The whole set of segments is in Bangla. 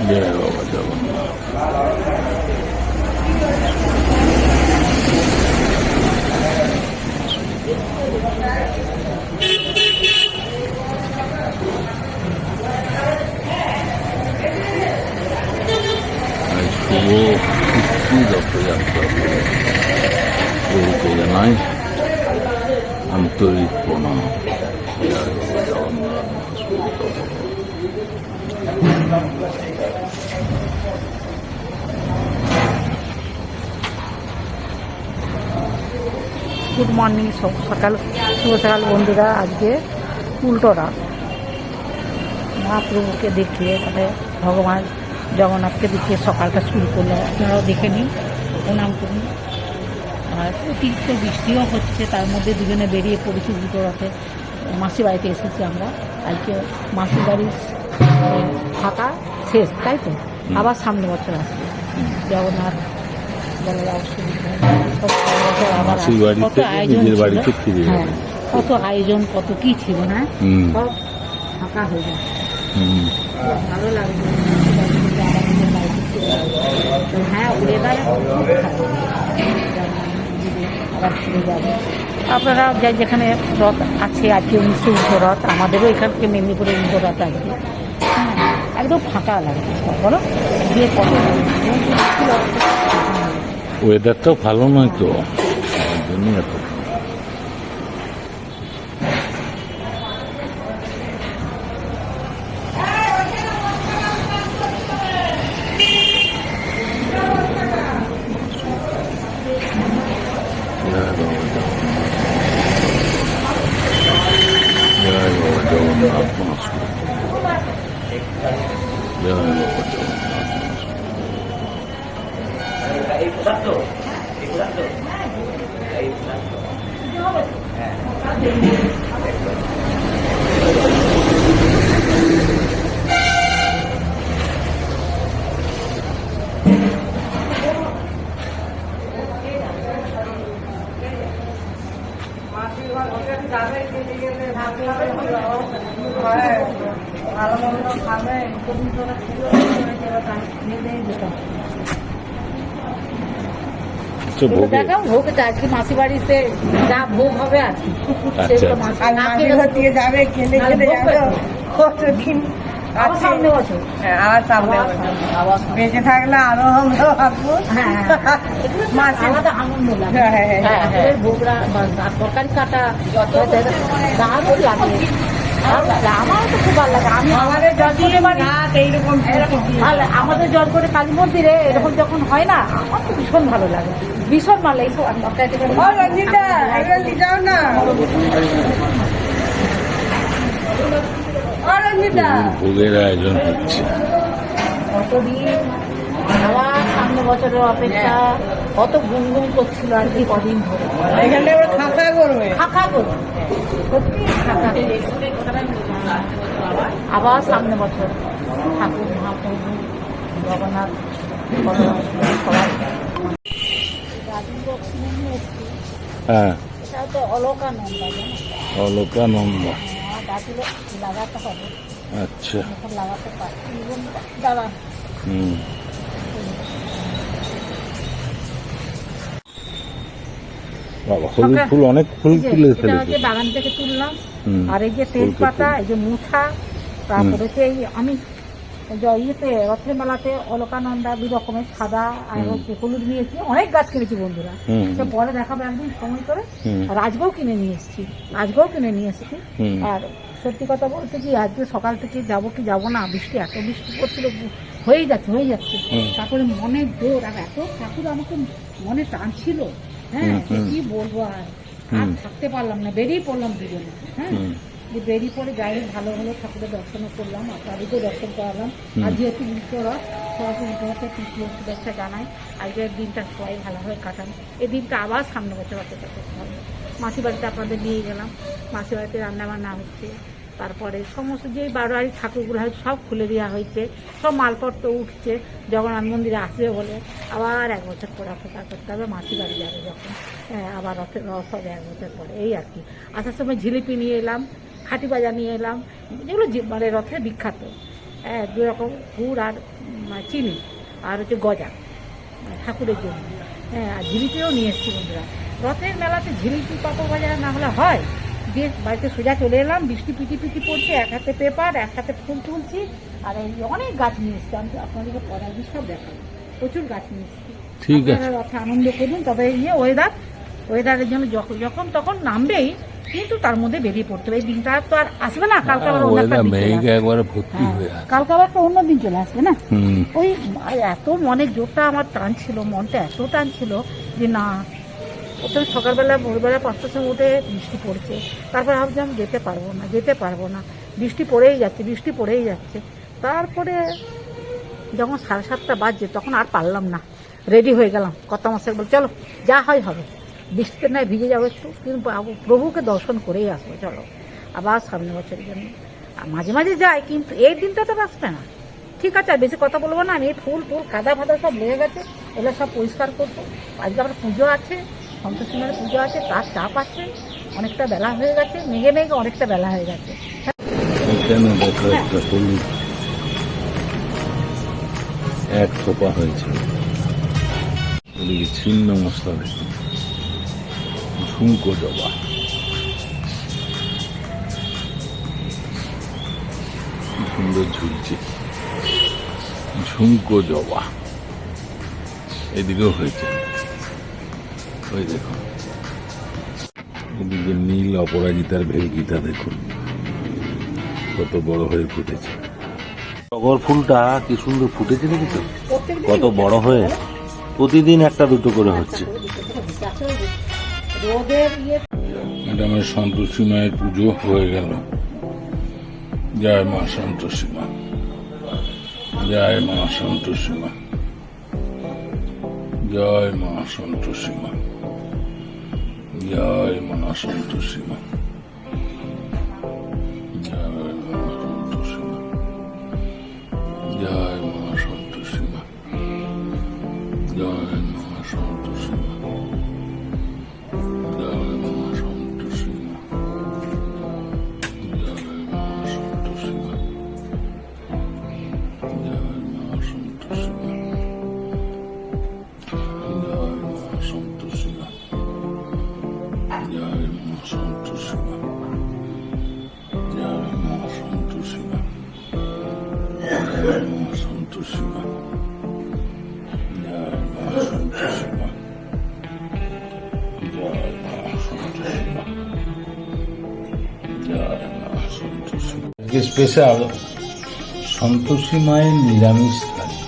জয় বাবা জগন্নাথ। শুভ কৃষ্ণ রথযাত্রা প্রভুকে জানাই আন্তরিক প্রণাম। জয় বাবা জগন্নাথ। গুড মর্নিং, শুভ সকাল বন্ধুরা। আজকে উল্টো রাত, মহাপ্রভুকে দেখিয়ে মানে ভগবান জগন্নাথকে দেখিয়ে সকালটা শুরু করলাম। আপনারাও দেখে নিন, প্রণাম করুন। আর অতিরিক্ত বৃষ্টিও হচ্ছে, তার মধ্যে দুজনে বেরিয়ে পড়েছি উল্টো রথে। মাসির বাড়িতে এসেছি আমরা আজকে। মাসির বাড়ি থাকা শেষ, তাই তো আবার সামনে বছর আসবে জগন্নাথ। কত আয়োজন, কত কি ছিল, হ্যাঁ সব ফাঁকা হয়ে যায়। ভালো লাগবে। হ্যাঁ ওয়েদার আবার ফিরে যাবে। আপনারা যাই যেখানে রথ আছে, আজকে 19 উল্টো রথ, আমাদেরও এখান থেকে মেদিনীপুরে উল্টো রথ আজকে। হ্যাঁ একদম ফাঁকা লাগবে, বলো গিয়ে কত ওয়েদারটাও ভালো নয় তো, জন্যই এত। জয় বাবা জগন্নাথ। জয় বাবা ভোগ আজকে মাসি বাড়িতে যা ভোগ হবে আর কি, সামনে বছর বেঁচে থাকলে আরো আমরা ভাববো। আনন্দ লাগে ভোগরা তরকারি কাটা দারুণ লাগে। আমারও তো খুব ভালো লাগে। আমি আমাদের জল করে এইরকম আমাদের জল করে কালী মন্দিরে এরকম যখন হয় না, আমার তো ভীষণ ভালো লাগে, ভীষণ ভালো লাগে। ভোগের আয়োজন হচ্ছে। কতদিন আবার সামনে বছরের অপেক্ষা, কত গুনগুন করছিল আর কি কদিন ধরে। খাঁকা করবে, ফাঁকা করবে, সত্যি ফাঁকা। আবার সামনে বছর ঠাকুর মহাপ্রভু জগন্নাথ সবাই। হ্যাঁ এটা তো অলকানন্দা, অলকানন্দা। গাছগুলো লাগাতে হবে। আচ্ছা, লাগাতে পারি দাঁড়া। বাবা হলুদ ফুল, অনেক ফুল তুলে ফেলেছে। বাগান থেকে তুললাম। আর এই যে তেজপাতা, এই যে মুছা, তারপরে হচ্ছে এই আমি ইয়েতে রথের মেলাতে অলকানন্দা 2 রকমের সাদা আর হচ্ছে হলুদ নিয়েছি। অনেক গাছ কিনেছি বন্ধুরা, সে পরে দেখাবো একদিন সময় করে। আর আজকেও কিনে নিয়ে এসেছি, আর সত্যি কথা বলতে কি আজকে সকাল থেকে যাবো কি যাবো না, বৃষ্টি এত বৃষ্টি পড়ছিল, হয়ে যাচ্ছে। তারপরে মনের জোর, আর এত ঠাকুর আমাকে মনে টানছিল, হ্যাঁ কি বলবো, আর থাকতে পারলাম না, বেরিয়ে পড়লাম দুজনে। হ্যাঁ যে বেরিয়ে পড়ে যাই ভালো ঠাকুরের দর্শনও করলাম, আপনাদেরকেও দর্শন করালাম। আর যেহেতু উল্টোরা সবাইকে উল্টোতে তৃতীয় শুভেচ্ছা জানাই। আজকের দিনটা সবাই ভালোভাবে কাটান। এই দিনটা আবার সামনে বছর অপেক্ষা করতে হবে। মাসি বাড়িতে আপনাদের নিয়ে গেলাম, মাসি বাড়িতে রান্নাবান্না হচ্ছে। তারপরে সমস্ত যেই বারোয়ারি ঠাকুরগুলো হয় সব খুলে দেওয়া হয়েছে, সব মালপত্র উঠছে। জগন্নাথ মন্দিরে আসবে বলে আবার 1 বছর পরে অপেক্ষা করতে হবে। মাসি বাড়ি যাবে যখন, আবার রথ হবে 1 বছর পরে। এই আর কি। আসার সময় জিলিপি নিয়ে এলাম, খাটি বাজা নিয়ে এলাম, যেগুলো মানে রথের বিখ্যাত। হ্যাঁ 2 রকম গুড় আর চিনি আর হচ্ছে গজা ঠাকুরের জন্য। হ্যাঁ আর ঝিলিপিও নিয়ে এসেছি বন্ধুরা। রথের মেলাতে ঝিলিপি পাপড় ভাজা না হলে হয়? দিয়ে বাড়িতে সোজা চলে এলাম, বৃষ্টি পিটি পিটি পড়ছে, এক হাতে পেপার এক হাতে ফুল তুলছি। আর এই অনেক গাছ নিয়ে এসছি, আমি আপনাদেরকে পরে সব দেখাবো। প্রচুর গাছ নিয়ে এসছি। ঠিক আছে। আপনারা রথে আনন্দ করুন। তবে ওয়েদারের জন্য যখন তখন নামবেই, কিন্তু তার মধ্যে বেরিয়ে পড়তে হবে। এই দিনটা তো আর আসবে না, কালকে আবার অন্য একটা দিন চলে মেঘ আসবে। একবারে ভর্তি হ্যাঁ, হয়ে আছে। কালকে আবার একটা অন্য দিন চলে আসবে না। হুম। ওই এত মনে জোরটা আমার টানছিল, মনটা এত টানছিল যে না, প্রথমে সকালবেলা ভোরবেলা 5টার সময় উঠে বৃষ্টি পড়ছে, তারপর ভাবছিলাম যেতে পারবো না, বৃষ্টি পড়েই যাচ্ছে। তারপরে যখন 7:30 বাজছে তখন আর পারলাম না, রেডি হয়ে গেলাম। কর্তামশাই বল চলো যা হয় হবে, বৃষ্টিতে নয় ভিজে যাবো একটু, কিন্তু প্রভুকে দর্শন করেই আসবো, চলো আবার সামনে বছরের জন্য। আর মাঝে মাঝে যাই, কিন্তু এই দিনটা তো আসবে না। ঠিক আছে, আর বেশি কথা বলবো না। আমি ফুল কাদা ফাদা সব লেগে গেছে, এগুলো সব পরিষ্কার করবো। আজকে আমার পুজো আছে, সন্তোষী মায়ের পুজো আছে, তার চাপ আছে, অনেকটা বেলা হয়ে গেছে, মেঘে অনেকটা বেলা হয়ে গেছে। এখানে দেখো একটা হলুদ এক থোপা হয়েছে, ওদিকে ছিন্ন মশলা দেখুন, ঝুমকো জবা, কি সুন্দর ঝুলছে ঝুমকো জবা। এদিকেও হয়েছে, ওই দেখুন ওদিকে নীল অপরাজিতার ভেলকিটা দেখুন কত বড় হয়ে ফুটেছে। টগর ফুলটা কি সুন্দর ফুটেছে দেখেছো, কত বড় হয়ে, প্রতিদিন একটা দুটো করে হচ্ছে। ম্যাডামের সন্তোষী মায়ের পুজো হয়ে গেল। জয় মা সন্তোষী মা, জয় মা সন্তোষী মা, জয় মা সন্তোষী মা, জয় মা সন্তোষী মা, জয় মা সন্তোষী মা, জয় মা সন্তোষী মা, জয় মা সন্তোষী মা, জয় মা সন্তোষী মা, জয় মা সন্তোষী মা, জয় মা সন্তোষী মা, জয় মা সন্তোষী মা, জয় মা সন্তোষী মা, জয় মা সন্তোষী মা, জয় মা সন্তোষী মা, জয় মা সন্তোষী মা, জয় মা সন্তোষী মা, জয় মা সন্তোষী মা। আজকে স্পেশাল সন্তোষী মায়ের নিরামিষ থালি।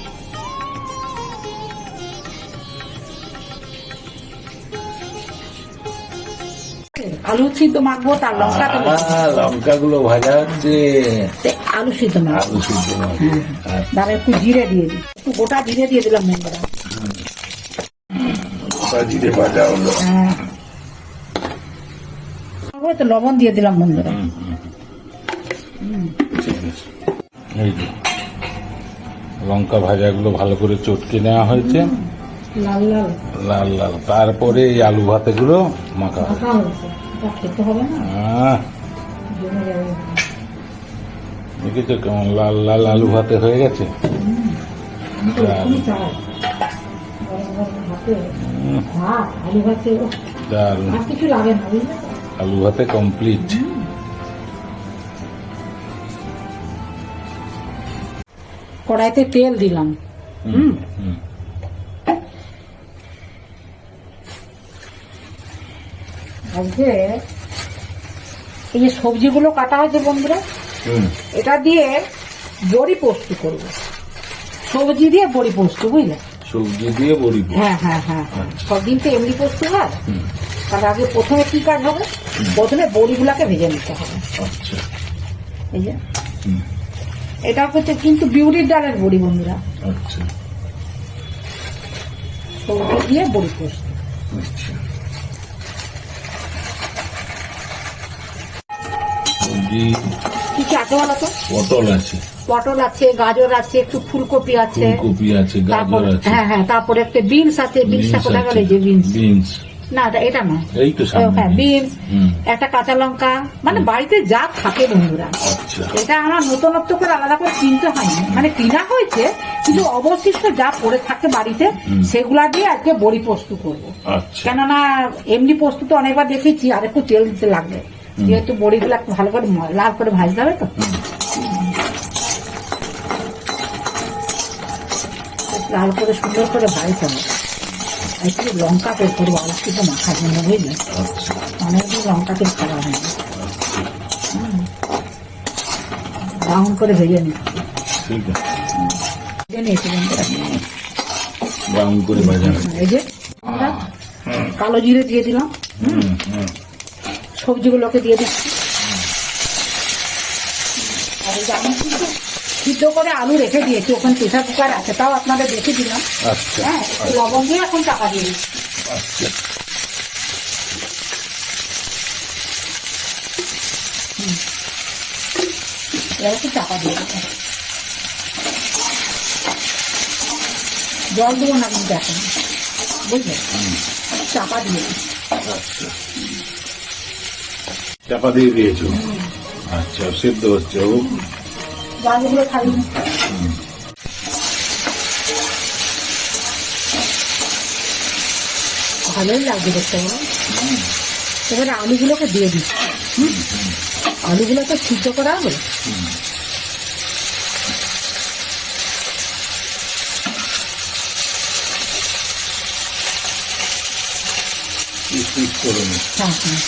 আলু সিদ্ধ মাখবো, তার লঙ্কা তো লঙ্কাগুলো ভাজা হচ্ছে, আলু সিদ্ধ মাখবো। আলু সিদ্ধ মাখবো। তারপরে একটু জিরে দিয়ে দিই, একটু গোটা জিরে দিয়ে দিলাম বন্ধুরা। জিরে ভাজা হলো। তারপরে তো লবণ দিয়ে দিলাম বন্ধুরা। ঠিক আছে, এই যে লঙ্কা ভাজাগুলো ভালো করে চটকে নেওয়া হয়েছে, লাল লাল লাল লাল। তারপরে এই আলু ভাতেগুলো মাখা হবে। মাখা হয়েছে, এটা খেতে হবে না, জমে যাবে। দেখেছো কেমন লাল লাল আলু ভাতে হয়ে গেছে। আমি তো এখনই চাই গরম গরম ভাতে, ভাত আলু ভাতে, দারুণ, আর কিছু লাগে না, বুঝলে তো? আলু ভাতে কমপ্লিট। কড়াইতে তেল দিলাম। আজকে এই যে সবজিগুলো কাটা হয়েছে বন্ধুরা, এটা দিয়ে বড়ি পোস্ত করবো, সবজি দিয়ে বড়ি পোস্ত, বুঝলে? সবজি দিয়ে বড়ি। হ্যাঁ হ্যাঁ হ্যাঁ, সব দিন তো এমনি পোস্ত হয়। তার আগে প্রথমে কি কাজ হবে, প্রথমে বড়িগুলাকে ভেজে নিতে হবে। আচ্ছা, এই যে এটা হচ্ছে কিন্তু বিউলির ডালের বড়ি বন্ধুরা, আচ্ছা, সবজি দিয়ে বড়ি পোস্ত। আচ্ছা। সবজি কি কি আছে বলো তো? পটল আছে, পটল আছে, গাজর আছে, একটু ফুলকপি আছে, ফুলকপি আছে, গাজর তারপরে আছে, হ্যাঁ হ্যাঁ, তারপরে একটা বিনস আছে, বিনসটা কোথায় গেল? যে বিনস, বিনস না এটা নয়, এই তো সামনে। হ্যাঁ বিনস, হুম। একটা কাঁচা লঙ্কা, মানে বাড়িতে যা থাকে বন্ধুরা। আচ্ছা এটা আমার নতুনত্ব করে আলাদা করে কিনতে হয়নি, মানে কিনা হয়েছে কিন্তু অবশিষ্ট যা পড়ে থাকে বাড়িতে সেগুলা দিয়ে আজকে বড়ি পোস্ত করবো। আচ্ছা কেননা এমনি পোস্ত তো অনেকবার দেখেছি, আর একটু তেল দিতে লাগবে, যেহেতু বড়িগুলো একটু ভালো করে লাল করে ভাজতে হবে তো। লাল করে সুন্দর করে ভাজতে হবে। একটু লঙ্কা তেল করবো আলু সিদ্ধ মাখার জন্য, বুঝলে? আচ্ছা অনেকদিন লঙ্কা তেল খাওয়া হয়নি। ব্রাউন করে ভেজে নিচ্ছি, ঠিক আছে, ভেজে নিয়েছি বন্ধুরা। ব্রাউন করে বাজানো। এই যে আমরা কালো জিরে দিয়ে দিলাম, সবজিগুলোকে দিয়ে দিচ্ছি। আর এই যে আমি কিন্তু সিদ্ধ করে আলু রেখে দিয়েছি, ওখানে প্রেসার কুকার আছে, তাও আপনাদের দেখে দিলাম। আচ্ছা হ্যাঁ, লবণ দিয়ে এখন চাপা দিয়ে দিচ্ছি। আচ্ছা এবার একটু চাপা দিয়ে দেবো। জল দেবো না কিন্তু এখন, বুঝলে? চাপা দিয়ে দিচ্ছি। আচ্ছা চাপা দিয়ে দিয়েছো। আচ্ছা সেদ্ধ হচ্ছে। ও জলগুলো খাইয়ে ভালোই লাগবে দেখতে, বলো। এবারে আলুগুলোকে দিয়ে দিচ্ছি। আলুগুলো তো সিদ্ধ করা হবে। পিস করে নি। হ্যাঁ হ্যাঁ,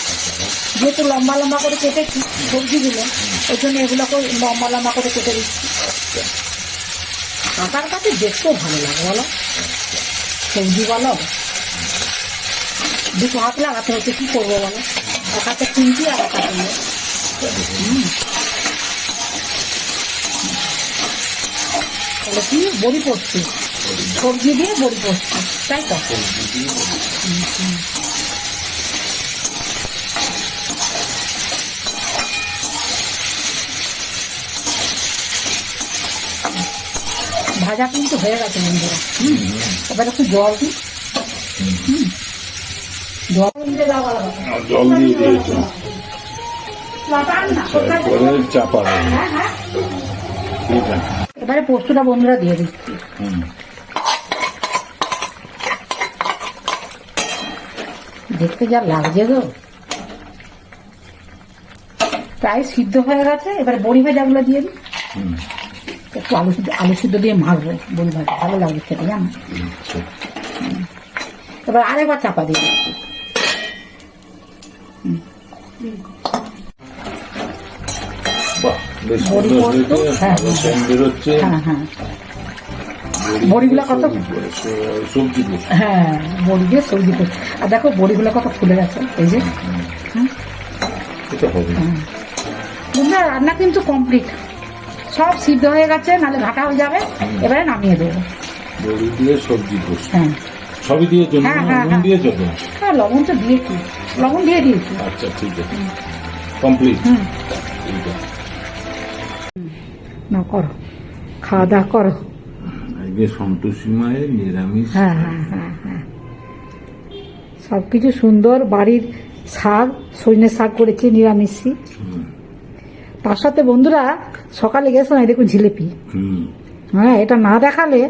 যেহেতু লম্বা লম্বা করে কেটেছি সবজিগুলো, ওই জন্য এগুলোকে লম্বা লম্বা করে কেটে দিচ্ছি। কাকার কাছে দেখতেও ভালো লাগে, বলো। সবজি বলো, দুটো হাত লাগাতে হচ্ছে, কি করবো বলো? এক হাতে কিনছি আর এক হাতে ইয়ে। তাহলে কি বড়ি পড়ছি, সবজি দিয়ে বড়ি পড়ছি, তাই তো? ভাজা কিন্তু হয়ে গেছে বন্ধুরা। এবার একটু জল দিই। জল দিতে যাওয়া জল দিয়ে দিয়েছো। এরপরে চাপা দেবে। ঠিক আছে। এবারে পোস্তটা বন্ধুরা দিয়ে দিচ্ছি। দেখতে যা লাগছে গো, প্রায় সিদ্ধ হয়ে গেছে। এবারে বড়ি ভাজাগুলো দিয়ে দিই। একটু আলু সিদ্ধ দিয়ে মাখবো বড়ি ভাজা, ভালো লাগবে খেতে, জানো। এবার আরেকবার চাপা দিয়ে দিচ্ছি। বাহ, বেশ বড়ি সুন্দর পোস্ত, হয়েছে। হ্যাঁ। ভালো সেন্ট বেরোচ্ছে। হ্যাঁ হ্যাঁ, বড়িগুলো কত, সবজি পোস্ত। হ্যাঁ বড়ি দিয়ে সবজি করছি। আর দেখো বড়িগুলো কত ফুলে গেছে, এই যে। এটা হবে। বন্ধুরা রান্না কিন্তু কমপ্লিট, সব সিদ্ধ হয়ে গেছে, নাহলে ঘাটা হয়ে যাবে। এবারে নামিয়ে দেবো। বড়ি দিয়ে সবজি পোস্ত হ্যাঁ সবই দিয়েছো? হ্যাঁ, হ্যাঁ, নুন হ্যাঁ। দিয়েছো তো? হ্যাঁ, লবণ তো দিয়েছি, লবণ দিয়ে দিয়েছি। আচ্ছা ঠিক আছে, কমপ্লিট। হুম, ঠিক আছে। না করো, খাওয়া দাওয়া করো। আজকে সন্তোষী মায়ের নিরামিষ। হ্যাঁ হ্যাঁ হ্যাঁ হ্যাঁ, সবকিছু সুন্দর। বাড়ির শাক, সজনে শাক করেছি নিরামিষি। তার সাথে বন্ধুরা সকালে গেছিলাম, এই দেখুন জিলিপি। হ্যাঁ, এটা না দেখালে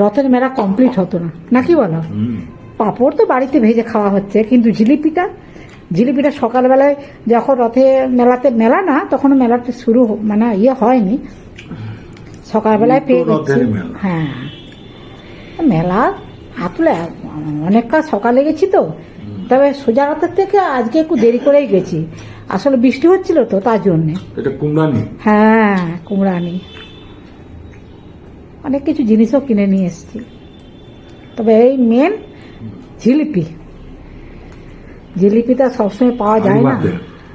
রথের মেলা কমপ্লিট হতো না, নাকি বলো? পাঁপড় তো বাড়িতে ভেজে খাওয়া হচ্ছে, কিন্তু জিলিপিটা সকালবেলায় যখন রথে মেলা না, তখন মেলাটা শুরু মানে ইয়ে হয়নি, সকালবেলায় পেয়ে গেছি। হ্যাঁ, মেলা আসলে অনেক কাজ সকালে গেছি তো, তবে সোজা রথের থেকে আজকে একটু দেরি করেই গেছি, আসলে বৃষ্টি হচ্ছিল তো তার জন্যে। এটা কুমড়ানি। হ্যাঁ, কুমড়ানি। অনেক কিছু জিনিসও কিনে নিয়ে এসেছি, তবে এই মেন জিলিপিটা সবসময় পাওয়া যায় না।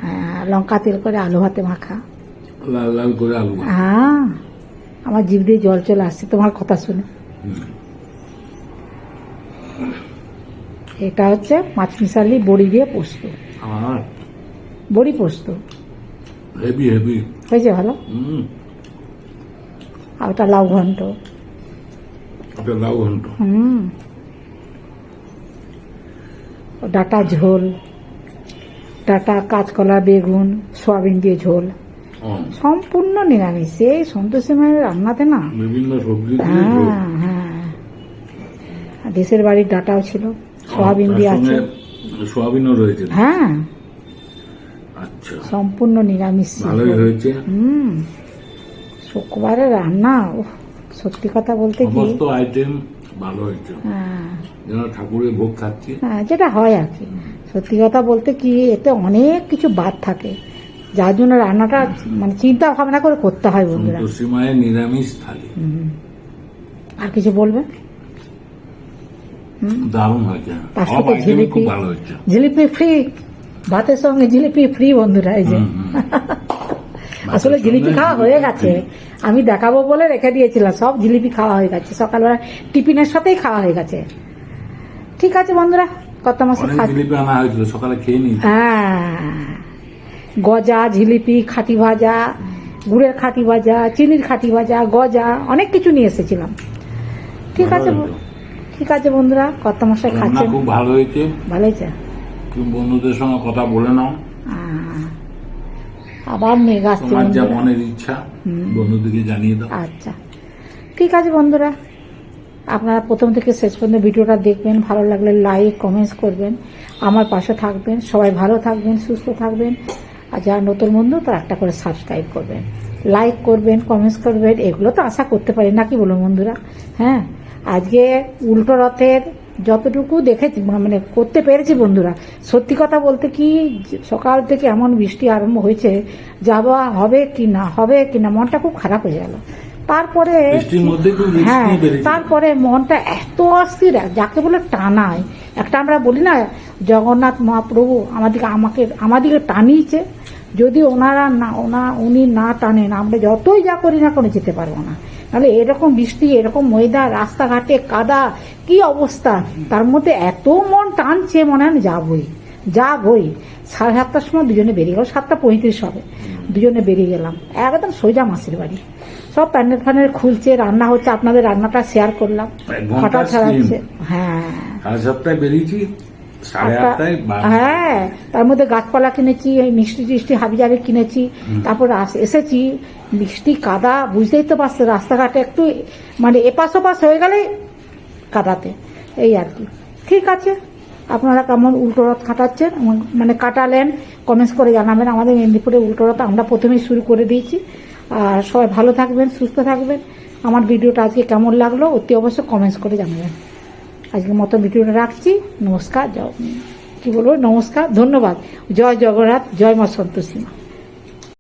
হ্যাঁ, লঙ্কা তেল করে আলু ভাতে মাখা, লাল লাল করে আলু। হ্যাঁ, আমার জিভ দিয়ে জল চলে আসছে তোমার কথা শুনে। এটা হচ্ছে মাছ মিশালি বড়ি দিয়ে পোস্ত, আর বড়ি পোস্ত হেভি হেভি হয়েছে ভালো। আর ওটা লাউ ঘন্ট। ওটা লাউ ঘন্ট। ডাটা ঝোল, ডাটা কাঁচকলা বেগুন সয়াবিন দিয়ে ঝোল, ও, সম্পূর্ণ নিরামিষ। এই সন্তোষী মায়ের রান্নাতে না, বিভিন্ন সবজি দিয়ে ঝোল। হ্যাঁ হ্যাঁ, দেশের বাড়ির ডাটাও ছিল, সয়াবিন দিয়ে তার আছে, সঙ্গে সোয়াবিনও রয়েছে। হ্যাঁ আচ্ছা, সম্পূর্ণ নিরামিষ। ভালোই হয়েছে। শুক্রবারের রান্না, উফ, সত্যি কথা বলতে কি, সমস্ত আইটেম ভালো হয়েছে, হ্যাঁ যেন ঠাকুরের ভোগ খাচ্ছি। হ্যাঁ, যেটা হয় আর কি। সত্যি কথা বলতে কি, এতে অনেক কিছু বাদ থাকে, যার জন্য রান্নাটা মানে চিন্তা ভাবনা করে করতে হয় বন্ধুরা। সন্তোষী মায়ের নিরামিষ থালি আর কিছু বলবে? দারুণ হয়েছে, তার সব সাথে আইটেমই জিলিপি, খুব ভালো হয়েছে। জিলিপি ফ্রি, ভাতের সঙ্গে জিলিপি ফ্রি বন্ধুরা। এই যে আসলে জিলিপি খাওয়া হয়ে গেছে, আমি দেখাবো বলে রেখে দিয়েছিলাম, সব জিলিপি খাওয়া হয়ে গেছে, সকালবেলা টিফিনের সাথেই খাওয়া হয়ে গেছে। ঠিক আছে বন্ধুরা, কত মাসে অনেক খাচ্ছি। জিলিপি আনা হয়েছিল, সকালে খেয়ে নিই। হ্যাঁ, গজা, জিলিপি, খাঁটি ভাজা, গুড়ের খাঁটি ভাজা, চিনির খাঁটি ভাজা, গজা, অনেক কিছু নিয়ে এসেছিলাম। ঠিক আছে, ঠিক আছে বন্ধুরা, কত মাসে রান্না খাচ্ছেন? খুব ভালো হয়েছে। ভালো হয়েছে। তুমি বন্ধুদের সঙ্গে কথা বলে নাও, আবার মেঘ আসছে তোমার যা বন্ধুরা। মনের ইচ্ছা বন্ধুদেরকে জানিয়ে দাও। আচ্ছা, ঠিক আছে বন্ধুরা, আপনারা প্রথম থেকে শেষ পর্যন্ত ভিডিওটা দেখবেন, ভালো লাগলে লাইক কমেন্টস করবেন, আমার পাশে থাকবেন, সবাই ভালো থাকবেন, সুস্থ থাকবেন। আর যারা নতুন বন্ধু তারা একটা করে সাবস্ক্রাইব করবেন, লাইক করবেন, কমেন্টস করবেন, এগুলো তো আশা করতে পারি নাকি বলুন বন্ধুরা। হ্যাঁ, আজকে উল্টো রথের যতটুকু দেখেছি মানে করতে পেরেছি বন্ধুরা, সত্যি কথা বলতে কি, সকাল থেকে এমন বৃষ্টি আরম্ভ হয়েছে, যাওয়া হবে কি না হবে কি না, মনটা খুব খারাপ হয়ে গেল। তারপরে বৃষ্টির মধ্যে খুব রিস্ক হ্যাঁ, নিয়ে বেরিয়েছি। তারপরে মনটা এত অস্থির, যাকে বলে টানায়, একটা আমরা বলি না জগন্নাথ মহাপ্রভু আমাদিকে টানিয়েছে, যদি উনি না টানেন আমরা যতই যা করি না কোনো যেতে পারবো না। নাহলে এরকম বৃষ্টি, এরকম ময়দা, রাস্তাঘাটে কাদা, কি অবস্থা, তার মধ্যে এত মন টানছে, মনে হয় যাবই। 7:30টার সময় দুজনে বেরিয়ে গেল, 7:35 হবে, দুজনে বেরিয়ে গেলাম, একদম সোজা মাসির বাড়ি। সব প্যান্ডেল ফ্যান্ডেল খুলছে, রান্না হচ্ছে, আপনাদের রান্নাটা শেয়ার করলাম, 1 ঘন্টা ফাটা ছাড়াচ্ছে। হ্যাঁ, 7:30টায় বেরিয়েছি, 8:30টায় হ্যাঁ, তার মধ্যে গাছপালা কিনেছি, এই মিষ্টি টিষ্টি হাবিজাবি কিনেছি, তারপর এসেছি, মিষ্টি কাদা, বুঝতেই তো পারছে, রাস্তাঘাটে একটু মানে এপাশ ওপাশ হয়ে গেলে কাদাতে, এই আর কি। ঠিক আছে, আপনারা কেমন উল্টো রথ কাটাচ্ছেন মানে কাটালেন, কমেন্টস করে জানাবেন। আমাদের মেদিনীপুরে উল্টো রথ আমরা প্রথমেই শুরু করে দিয়েছি। আর সবাই ভালো থাকবেন, সুস্থ থাকবেন। আমার ভিডিওটা আজকে কেমন লাগলো অতি অবশ্যই কমেন্টস করে জানাবেন। আজকের মতো ভিডিওটা রাখছি, নমস্কার, কি বলবো, নমস্কার, ধন্যবাদ, জয় জগন্নাথ, জয় মা সন্তোষী মা।